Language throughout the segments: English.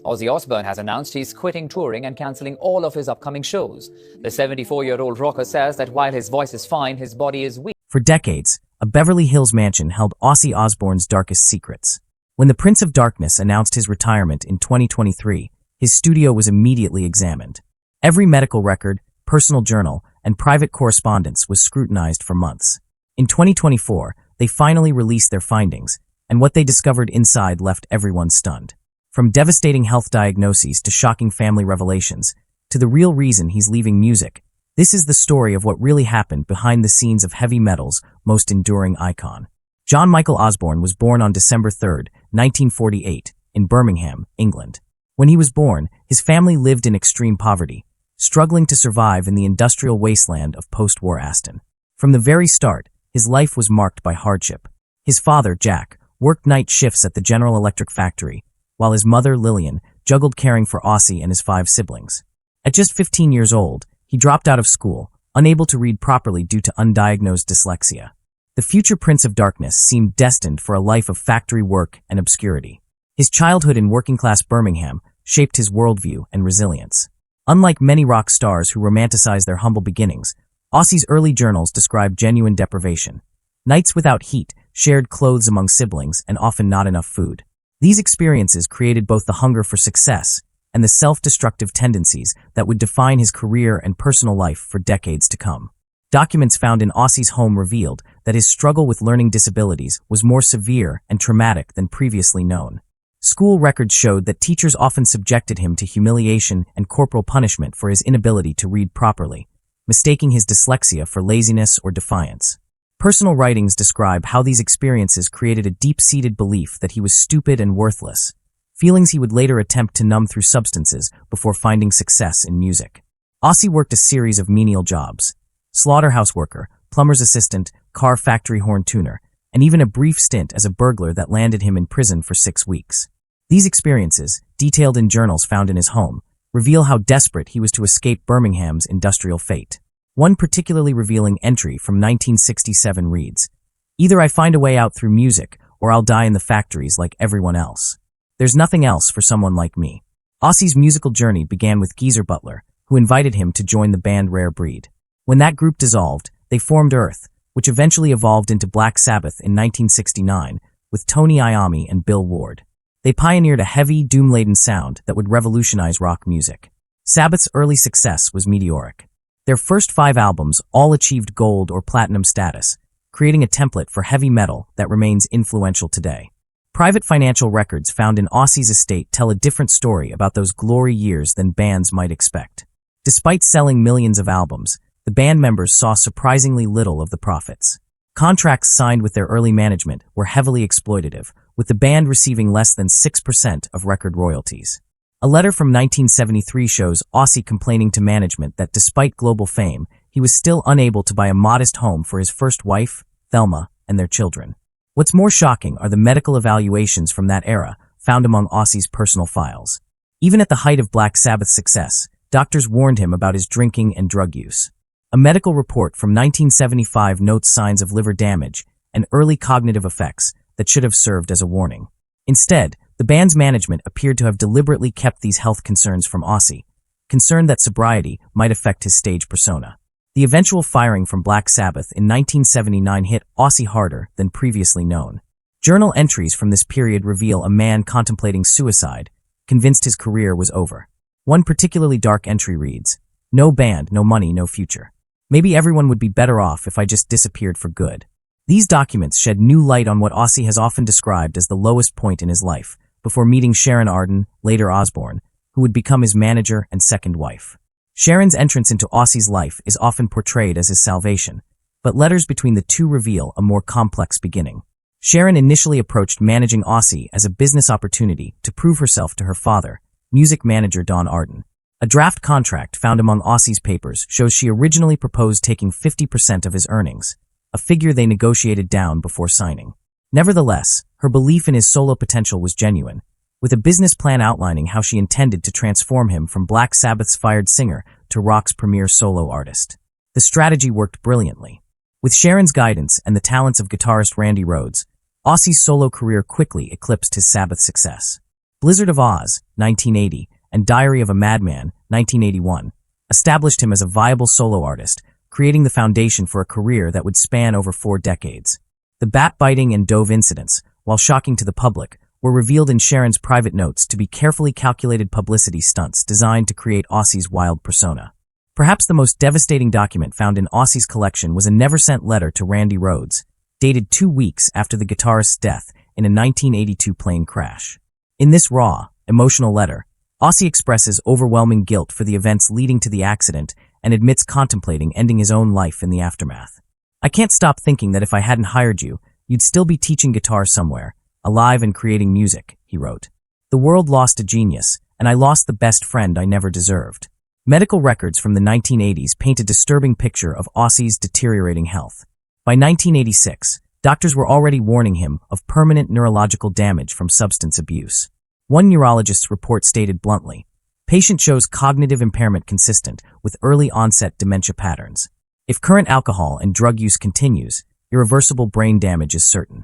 Ozzy Osbourne has announced he's quitting touring and cancelling all of his upcoming shows. The 74-year-old rocker says that while his voice is fine, his body is weak. For decades, a Beverly Hills mansion held Ozzy Osbourne's darkest secrets. When the Prince of Darkness announced his retirement in 2023, his studio was immediately examined. Every medical record, personal journal, and private correspondence was scrutinized for months. In 2024, they finally released their findings, and what they discovered inside left everyone stunned. From devastating health diagnoses to shocking family revelations, to the real reason he's leaving music, this is the story of what really happened behind the scenes of heavy metal's most enduring icon. John Michael Osbourne was born on December 3, 1948, in Birmingham, England. When he was born, his family lived in extreme poverty, struggling to survive in the industrial wasteland of post-war Aston. From the very start, his life was marked by hardship. His father, Jack, worked night shifts at the General Electric factory, while his mother, Lillian, juggled caring for Ozzy and his 5 siblings. At just 15 years old, he dropped out of school, unable to read properly due to undiagnosed dyslexia. The future Prince of Darkness seemed destined for a life of factory work and obscurity. His childhood in working-class Birmingham shaped his worldview and resilience. Unlike many rock stars who romanticize their humble beginnings, Ozzy's early journals describe genuine deprivation. Nights without heat, shared clothes among siblings, and often not enough food. These experiences created both the hunger for success and the self-destructive tendencies that would define his career and personal life for decades to come. Documents found in Ozzy's home revealed that his struggle with learning disabilities was more severe and traumatic than previously known. School records showed that teachers often subjected him to humiliation and corporal punishment for his inability to read properly, mistaking his dyslexia for laziness or defiance. Personal writings describe how these experiences created a deep-seated belief that he was stupid and worthless, feelings he would later attempt to numb through substances before finding success in music. Ozzy worked a series of menial jobs: slaughterhouse worker, plumber's assistant, car factory horn tuner, and even a brief stint as a burglar that landed him in prison for 6 weeks. These experiences, detailed in journals found in his home, reveal how desperate he was to escape Birmingham's industrial fate. One particularly revealing entry from 1967 reads, "Either I find a way out through music, or I'll die in the factories like everyone else. There's nothing else for someone like me." Ozzy's musical journey began with Geezer Butler, who invited him to join the band Rare Breed. When that group dissolved, they formed Earth, which eventually evolved into Black Sabbath in 1969 with Tony Iommi and Bill Ward. They pioneered a heavy, doom-laden sound that would revolutionize rock music. Sabbath's early success was meteoric. Their first 5 albums all achieved gold or platinum status, creating a template for heavy metal that remains influential today. Private financial records found in Ozzy's estate tell a different story about those glory years than bands might expect. Despite selling millions of albums, the band members saw surprisingly little of the profits. Contracts signed with their early management were heavily exploitative, with the band receiving less than 6% of record royalties. A letter from 1973 shows Ozzy complaining to management that despite global fame, he was still unable to buy a modest home for his first wife, Thelma, and their children. What's more shocking are the medical evaluations from that era found among Ozzy's personal files. Even at the height of Black Sabbath's success, doctors warned him about his drinking and drug use. A medical report from 1975 notes signs of liver damage and early cognitive effects that should have served as a warning. Instead, the band's management appeared to have deliberately kept these health concerns from Ozzy, concerned that sobriety might affect his stage persona. The eventual firing from Black Sabbath in 1979 hit Ozzy harder than previously known. Journal entries from this period reveal a man contemplating suicide, convinced his career was over. One particularly dark entry reads, "No band, no money, no future. Maybe everyone would be better off if I just disappeared for good." These documents shed new light on what Ozzy has often described as the lowest point in his life, before meeting Sharon Arden, later Osbourne, who would become his manager and second wife. Sharon's entrance into Ozzy's life is often portrayed as his salvation, but letters between the two reveal a more complex beginning. Sharon initially approached managing Ozzy as a business opportunity to prove herself to her father, music manager Don Arden. A draft contract found among Ozzy's papers shows she originally proposed taking 50% of his earnings, a figure they negotiated down before signing. Nevertheless, her belief in his solo potential was genuine, with a business plan outlining how she intended to transform him from Black Sabbath's fired singer to rock's premier solo artist. The strategy worked brilliantly. With Sharon's guidance and the talents of guitarist Randy Rhoads, Ozzy's solo career quickly eclipsed his Sabbath success. Blizzard of Oz, 1980, and Diary of a Madman, 1981, established him as a viable solo artist, creating the foundation for a career that would span over 4 decades. The bat-biting and dove incidents, while shocking to the public, were revealed in Sharon's private notes to be carefully calculated publicity stunts designed to create Ozzy's wild persona. Perhaps the most devastating document found in Ozzy's collection was a never-sent letter to Randy Rhoads, dated 2 weeks after the guitarist's death in a 1982 plane crash. In this raw, emotional letter, Ozzy expresses overwhelming guilt for the events leading to the accident and admits contemplating ending his own life in the aftermath. "I can't stop thinking that if I hadn't hired you, you'd still be teaching guitar somewhere, alive and creating music," he wrote. "The world lost a genius, and I lost the best friend I never deserved." Medical records from the 1980s paint a disturbing picture of Ozzy's deteriorating health. By 1986, doctors were already warning him of permanent neurological damage from substance abuse. One neurologist's report stated bluntly, "Patient shows cognitive impairment consistent with early-onset dementia patterns. If current alcohol and drug use continues, irreversible brain damage is certain."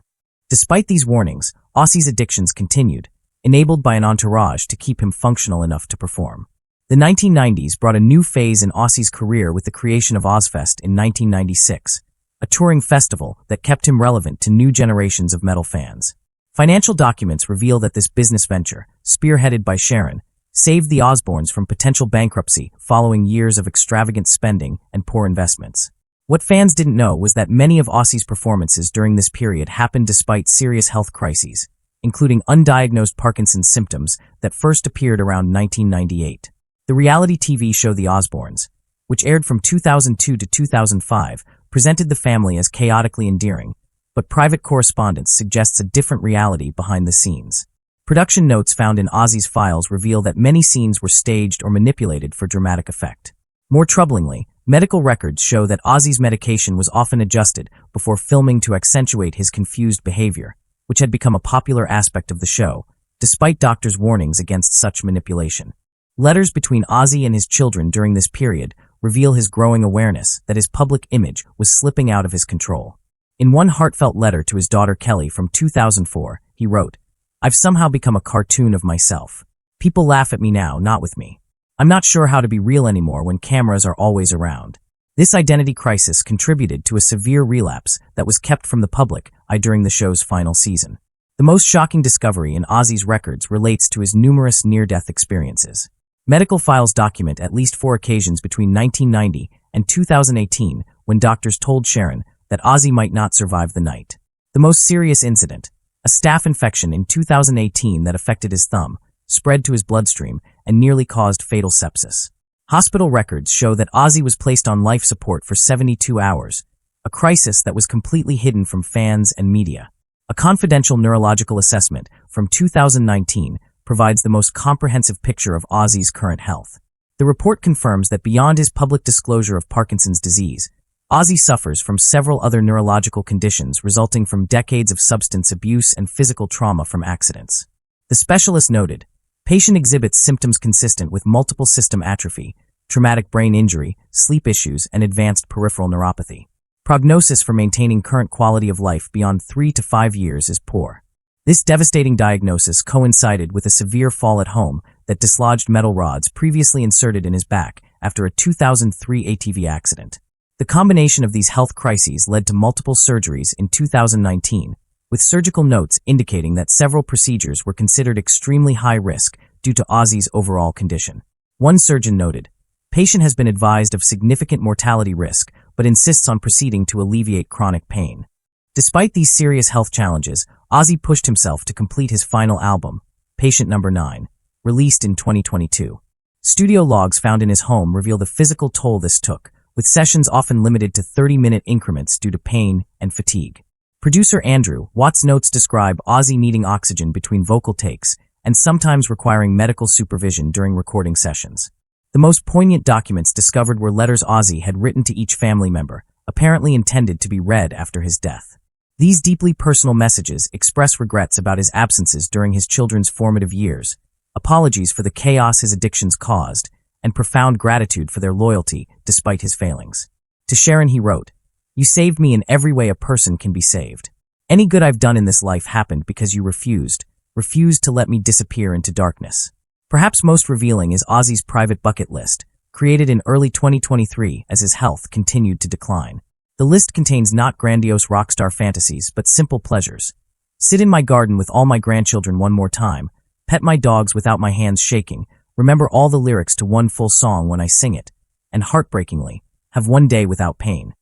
Despite these warnings, Ozzy's addictions continued, enabled by an entourage to keep him functional enough to perform. The 1990s brought a new phase in Ozzy's career with the creation of Ozzfest in 1996, a touring festival that kept him relevant to new generations of metal fans. Financial documents reveal that this business venture, spearheaded by Sharon, saved the Osbournes from potential bankruptcy following years of extravagant spending and poor investments. What fans didn't know was that many of Ozzy's performances during this period happened despite serious health crises, including undiagnosed Parkinson's symptoms that first appeared around 1998. The reality TV show The Osbournes, which aired from 2002 to 2005, presented the family as chaotically endearing, but private correspondence suggests a different reality behind the scenes. Production notes found in Ozzy's files reveal that many scenes were staged or manipulated for dramatic effect. More troublingly, medical records show that Ozzy's medication was often adjusted before filming to accentuate his confused behavior, which had become a popular aspect of the show, despite doctors' warnings against such manipulation. Letters between Ozzy and his children during this period reveal his growing awareness that his public image was slipping out of his control. In one heartfelt letter to his daughter Kelly from 2004, he wrote, "I've somehow become a cartoon of myself. People laugh at me now, not with me. I'm not sure how to be real anymore when cameras are always around." This identity crisis contributed to a severe relapse that was kept from the public eye during the show's final season. The most shocking discovery in Ozzy's records relates to his numerous near-death experiences. Medical files document at least 4 occasions between 1990 and 2018 when doctors told Sharon that Ozzy might not survive the night. The most serious incident, a staph infection in 2018 that affected his thumb, spread to his bloodstream and nearly caused fatal sepsis. Hospital records show that Ozzy was placed on life support for 72 hours, a crisis that was completely hidden from fans and media. A confidential neurological assessment from 2019 provides the most comprehensive picture of Ozzy's current health. The report confirms that beyond his public disclosure of Parkinson's disease, Ozzy suffers from several other neurological conditions resulting from decades of substance abuse and physical trauma from accidents. The specialist noted, patient exhibits symptoms consistent with multiple system atrophy, traumatic brain injury, sleep issues, and advanced peripheral neuropathy. Prognosis for maintaining current quality of life beyond 3 to 5 years is poor. This devastating diagnosis coincided with a severe fall at home that dislodged metal rods previously inserted in his back after a 2003 ATV accident. The combination of these health crises led to multiple surgeries in 2019, with surgical notes indicating that several procedures were considered extremely high risk due to Ozzy's overall condition. One surgeon noted, "Patient has been advised of significant mortality risk, but insists on proceeding to alleviate chronic pain." Despite these serious health challenges, Ozzy pushed himself to complete his final album, Patient Number 9, released in 2022. Studio logs found in his home reveal the physical toll this took, with sessions often limited to 30-minute increments due to pain and fatigue. Producer Andrew Watt's notes describe Ozzy needing oxygen between vocal takes and sometimes requiring medical supervision during recording sessions. The most poignant documents discovered were letters Ozzy had written to each family member, apparently intended to be read after his death. These deeply personal messages express regrets about his absences during his children's formative years, apologies for the chaos his addictions caused, and profound gratitude for their loyalty despite his failings. To Sharon he wrote, "You saved me in every way a person can be saved. Any good I've done in this life happened because you refused, refused to let me disappear into darkness. Perhaps most revealing is Ozzy's private bucket list, created in early 2023 as his health continued to decline. The list contains not grandiose rockstar fantasies, but simple pleasures. Sit in my garden with all my grandchildren one more time, pet my dogs without my hands shaking, remember all the lyrics to one full song when I sing it, and heartbreakingly, have one day without pain.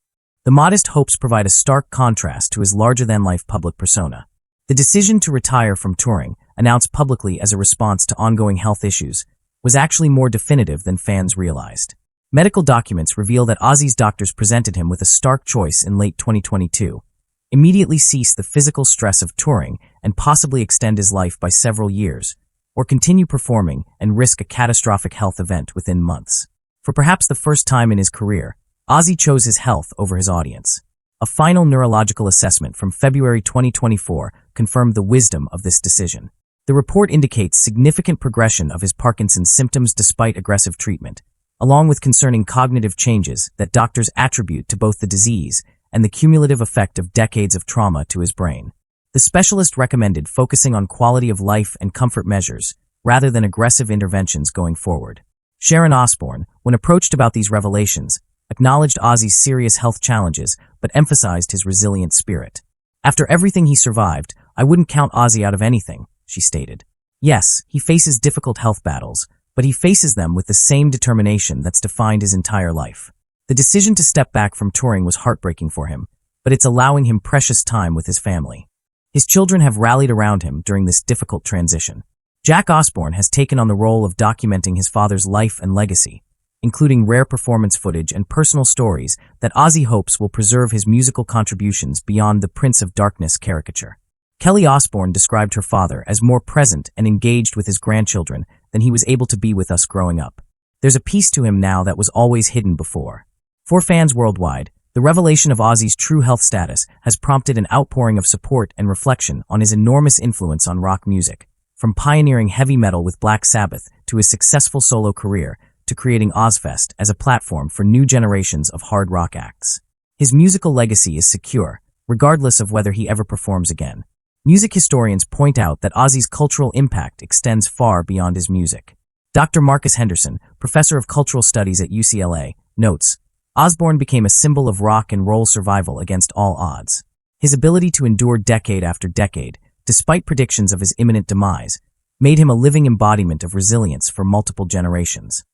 The modest hopes provide a stark contrast to his larger-than-life public persona. The decision to retire from touring, announced publicly as a response to ongoing health issues, was actually more definitive than fans realized. Medical documents reveal that Ozzy's doctors presented him with a stark choice in late 2022. Immediately cease the physical stress of touring and possibly extend his life by several years, or continue performing and risk a catastrophic health event within months. For perhaps the first time in his career, Ozzy chose his health over his audience. A final neurological assessment from February 2024 confirmed the wisdom of this decision. The report indicates significant progression of his Parkinson's symptoms despite aggressive treatment, along with concerning cognitive changes that doctors attribute to both the disease and the cumulative effect of decades of trauma to his brain. The specialist recommended focusing on quality of life and comfort measures rather than aggressive interventions going forward. Sharon Osbourne, when approached about these revelations, acknowledged Ozzy's serious health challenges but emphasized his resilient spirit. After everything he survived, I wouldn't count Ozzy out of anything, she stated. Yes, he faces difficult health battles, but he faces them with the same determination that's defined his entire life. The decision to step back from touring was heartbreaking for him, but it's allowing him precious time with his family. His children have rallied around him during this difficult transition. Jack Osbourne has taken on the role of documenting his father's life and legacy, including rare performance footage and personal stories that Ozzy hopes will preserve his musical contributions beyond the Prince of Darkness caricature. Kelly Osbourne described her father as more present and engaged with his grandchildren than he was able to be with us growing up. There's a piece to him now that was always hidden before. For fans worldwide, the revelation of Ozzy's true health status has prompted an outpouring of support and reflection on his enormous influence on rock music, from pioneering heavy metal with Black Sabbath to his successful solo career to creating Ozzfest as a platform for new generations of hard rock acts. His musical legacy is secure, regardless of whether he ever performs again. Music historians point out that Ozzy's cultural impact extends far beyond his music. Dr. Marcus Henderson, professor of cultural studies at UCLA, notes, Osbourne became a symbol of rock and roll survival against all odds. His ability to endure decade after decade, despite predictions of his imminent demise, made him a living embodiment of resilience for multiple generations.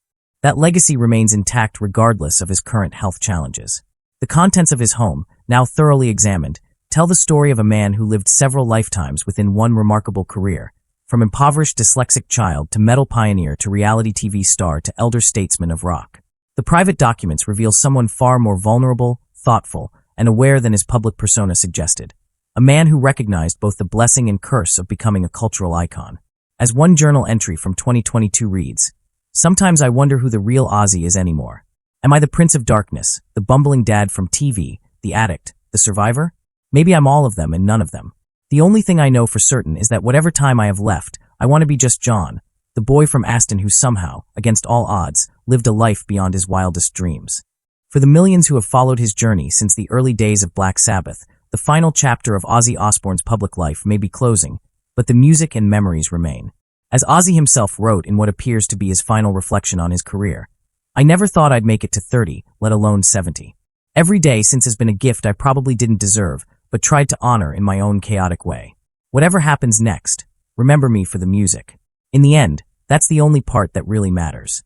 That legacy remains intact regardless of his current health challenges. The contents of his home, now thoroughly examined, tell the story of a man who lived several lifetimes within one remarkable career, from impoverished dyslexic child to metal pioneer to reality TV star to elder statesman of rock. The private documents reveal someone far more vulnerable, thoughtful, and aware than his public persona suggested. A man who recognized both the blessing and curse of becoming a cultural icon. As one journal entry from 2022 reads, "Sometimes I wonder who the real Ozzy is anymore. Am I the Prince of Darkness, the bumbling dad from TV, the addict, the survivor? Maybe I'm all of them and none of them. The only thing I know for certain is that whatever time I have left, I want to be just John, the boy from Aston who somehow, against all odds, lived a life beyond his wildest dreams." For the millions who have followed his journey since the early days of Black Sabbath, the final chapter of Ozzy Osbourne's public life may be closing, but the music and memories remain. As Ozzy himself wrote in what appears to be his final reflection on his career, "I never thought I'd make it to 30, let alone 70. Every day since has been a gift I probably didn't deserve, but tried to honor in my own chaotic way. Whatever happens next, remember me for the music. In the end, that's the only part that really matters."